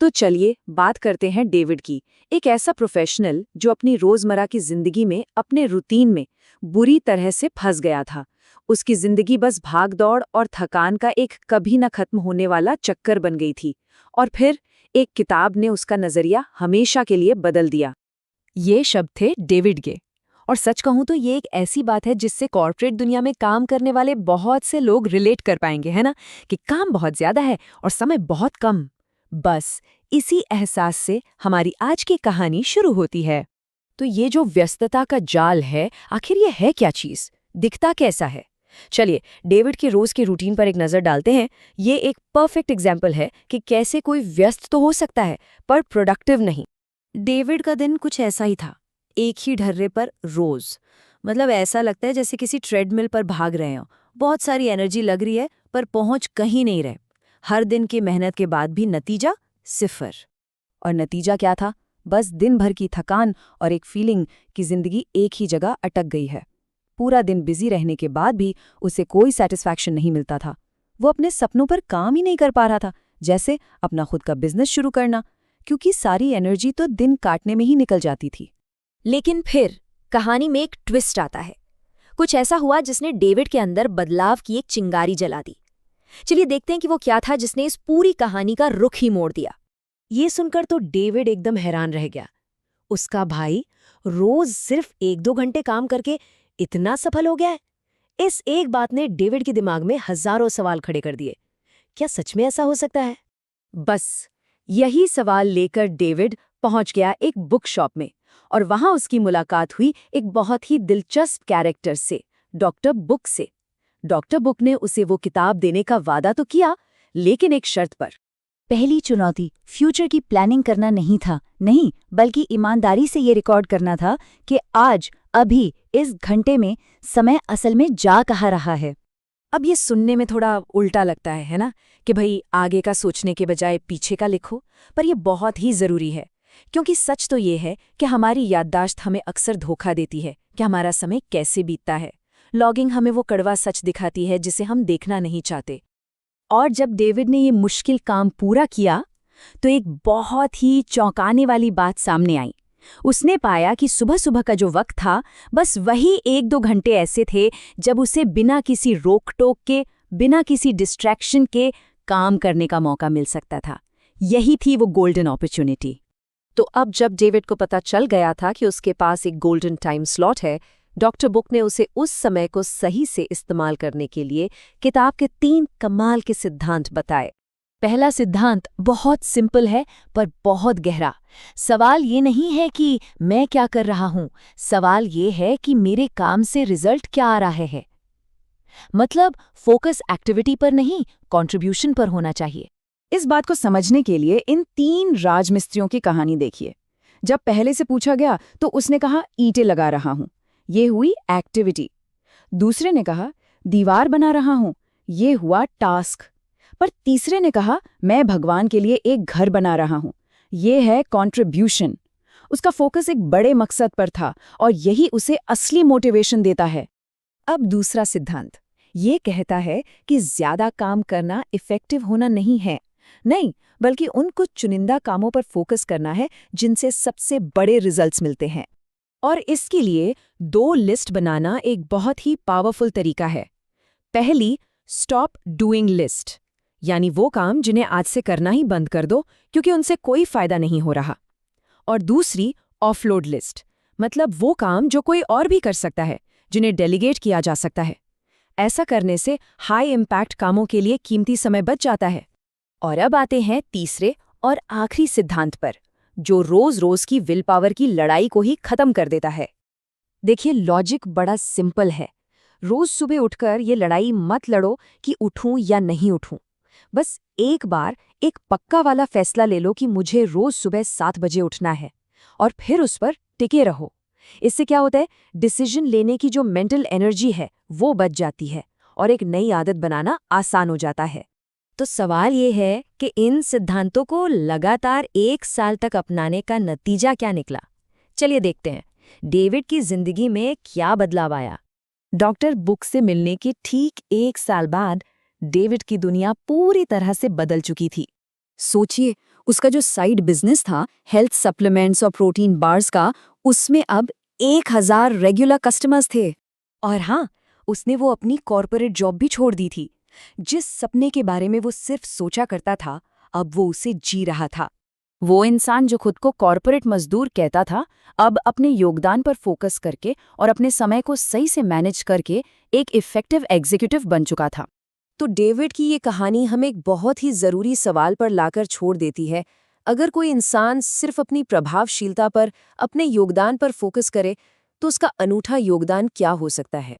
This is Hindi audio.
तो चलिए बात करते हैं डेविड की। एक ऐसा प्रोफेशनल जो अपनी रोजमर्रा की जिंदगी में अपने रूटीन में बुरी तरह से फंस गया था। उसकी जिंदगी बस भागदौड़ और थकान का एक कभी न खत्म होने वाला चक्कर बन गई थी। और फिर एक किताब ने उसका नजरिया हमेशा के लिए बदल दिया। ये शब्द थे डेविड के। और सच कहूं तो ये एक ऐसी बात है जिससे कॉर्पोरेट दुनिया में काम करने वाले बहुत से लोग रिलेट कर पाएंगे, है ना, कि काम बहुत ज्यादा है और समय बहुत कम। बस इसी एहसास से हमारी आज की कहानी शुरू होती है। तो ये जो व्यस्तता का जाल है, आखिर ये है क्या चीज, दिखता कैसा है? चलिए डेविड के रोज के रूटीन पर एक नजर डालते हैं। ये एक परफेक्ट एग्जाम्पल है कि कैसे कोई व्यस्त तो हो सकता है पर प्रोडक्टिव नहीं। डेविड का दिन कुछ ऐसा ही था, एक ही ढर्रे पर रोज। मतलब ऐसा लगता है जैसे किसी ट्रेडमिल पर भाग रहे हो, बहुत सारी एनर्जी लग रही है पर पहुंच कहीं नहीं रहे। हर दिन की मेहनत के बाद भी नतीजा सिफर। और नतीजा क्या था? बस दिन भर की थकान और एक फीलिंग कि जिंदगी एक ही जगह अटक गई है। पूरा दिन बिजी रहने के बाद भी उसे कोई सेटिस्फैक्शन नहीं मिलता था। वो अपने सपनों पर काम ही नहीं कर पा रहा था, जैसे अपना खुद का बिजनेस शुरू करना, क्योंकि सारी एनर्जी तो दिन काटने में ही निकल जाती थी। लेकिन फिर कहानी में एक ट्विस्ट आता है। कुछ ऐसा हुआ जिसने डेविड के अंदर बदलाव की एक चिंगारी जला दी। चलिए देखते हैं कि वो क्या था जिसने इस पूरी कहानी का रुख ही मोड़ दिया। ये सुनकर तो डेविड एकदम हैरान रह गया। उसका भाई रोज सिर्फ 1-2 घंटे काम करके इतना सफल हो गया है। इस एक बात ने डेविड के दिमाग में हजारों सवाल खड़े कर दिए। क्या सच में ऐसा हो सकता है? बस यही सवाल लेकर डेविड पहुंच गया एक बुक शॉप में। और वहां उसकी मुलाकात हुई एक बहुत ही दिलचस्प कैरेक्टर से, डॉक्टर बुक से। डॉक्टर बुक ने उसे वो किताब देने का वादा तो किया, लेकिन एक शर्त पर। पहली चुनौती फ्यूचर की प्लानिंग करना नहीं था, नहीं, बल्कि ईमानदारी से ये रिकॉर्ड करना था कि आज, अभी, इस घंटे में समय असल में जा कहाँ रहा है। अब ये सुनने में थोड़ा उल्टा लगता है ना, कि भाई आगे का सोचने के बजाय पीछे का लिखो। पर ये बहुत ही जरूरी है, क्योंकि सच तो ये है कि हमारी याददाश्त हमें अक्सर धोखा देती है कि हमारा समय कैसे बीतता है। लॉगिंग हमें वो कड़वा सच दिखाती है जिसे हम देखना नहीं चाहते। और जब डेविड ने ये मुश्किल काम पूरा किया तो एक बहुत ही चौंकाने वाली बात सामने आई। उसने पाया कि सुबह सुबह का जो वक्त था, बस वही 1-2 घंटे ऐसे थे जब उसे बिना किसी रोक टोक के, बिना किसी डिस्ट्रैक्शन के काम करने का मौका मिल सकता था। यही थी वो गोल्डन अपॉर्चुनिटी। तो अब जब डेविड को पता चल गया था कि उसके पास एक गोल्डन टाइम स्लॉट है, डॉक्टर बुक ने उसे उस समय को सही से इस्तेमाल करने के लिए किताब के 3 कमाल के सिद्धांत बताए। पहला सिद्धांत बहुत सिंपल है पर बहुत गहरा। सवाल ये नहीं है कि मैं क्या कर रहा हूं, सवाल ये है कि मेरे काम से रिजल्ट क्या आ रहा है। मतलब फोकस एक्टिविटी पर नहीं, कंट्रीब्यूशन पर होना चाहिए। इस बात को समझने के लिए इन 3 राजमिस्त्रियों की कहानी देखिए। जब पहले से पूछा गया तो उसने कहा ईंटें लगा रहा हूं, ये हुई एक्टिविटी। दूसरे ने कहा दीवार बना रहा हूं, ये हुआ टास्क। पर तीसरे ने कहा मैं भगवान के लिए एक घर बना रहा हूं, ये है कंट्रीब्यूशन। उसका फोकस एक बड़े मकसद पर था और यही उसे असली मोटिवेशन देता है। अब दूसरा सिद्धांत ये कहता है कि ज्यादा काम करना इफेक्टिव होना नहीं है, नहीं, बल्कि उन कुछ चुनिंदा कामों पर फोकस करना है जिनसे सबसे बड़े रिजल्ट्स मिलते हैं। और इसके लिए 2 लिस्ट बनाना एक बहुत ही पावरफुल तरीका है। पहली, स्टॉप डूइंग लिस्ट, यानी वो काम जिन्हें आज से करना ही बंद कर दो क्योंकि उनसे कोई फायदा नहीं हो रहा। और दूसरी, ऑफलोड लिस्ट, मतलब वो काम जो कोई और भी कर सकता है, जिन्हें डेलीगेट किया जा सकता है। ऐसा करने से हाई इम्पैक्ट कामों के लिए कीमती समय बच जाता है। और अब आते हैं तीसरे और आखिरी सिद्धांत पर, जो रोज रोज की विल पावर की लड़ाई को ही खत्म कर देता है। देखिए लॉजिक बड़ा सिंपल है। रोज सुबह उठकर ये लड़ाई मत लड़ो कि उठूं या नहीं उठूं। बस एक बार एक पक्का वाला फैसला ले लो कि मुझे रोज सुबह 7 बजे उठना है, और फिर उस पर टिके रहो। इससे क्या होता है, डिसीजन लेने की जो मेंटल एनर्जी है वो बच जाती है और एक नई आदत बनाना आसान हो जाता है। तो सवाल ये है कि इन सिद्धांतों को लगातार 1 साल तक अपनाने का नतीजा क्या निकला। चलिए देखते हैं डेविड की जिंदगी में क्या बदलाव आया। डॉक्टर बुक से मिलने के ठीक 1 साल बाद डेविड की दुनिया पूरी तरह से बदल चुकी थी। सोचिए, उसका जो साइड बिजनेस था हेल्थ सप्लीमेंट्स और प्रोटीन बार्स का, उसमें अब 1000 रेगुलर कस्टमर्स थे। और हाँ, उसने वो अपनी कॉर्पोरेट जॉब भी छोड़ दी थी। जिस सपने के बारे में वो सिर्फ सोचा करता था, अब वो उसे जी रहा था। वो इंसान जो खुद को कॉर्पोरेट मजदूर कहता था, अब अपने योगदान पर फोकस करके और अपने समय को सही से मैनेज करके एक इफेक्टिव एग्जीक्यूटिव बन चुका था। तो डेविड की ये कहानी हमें एक बहुत ही ज़रूरी सवाल पर लाकर छोड़ देती है। अगर कोई इंसान सिर्फ अपनी प्रभावशीलता पर, अपने योगदान पर फोकस करे, तो उसका अनूठा योगदान क्या हो सकता है?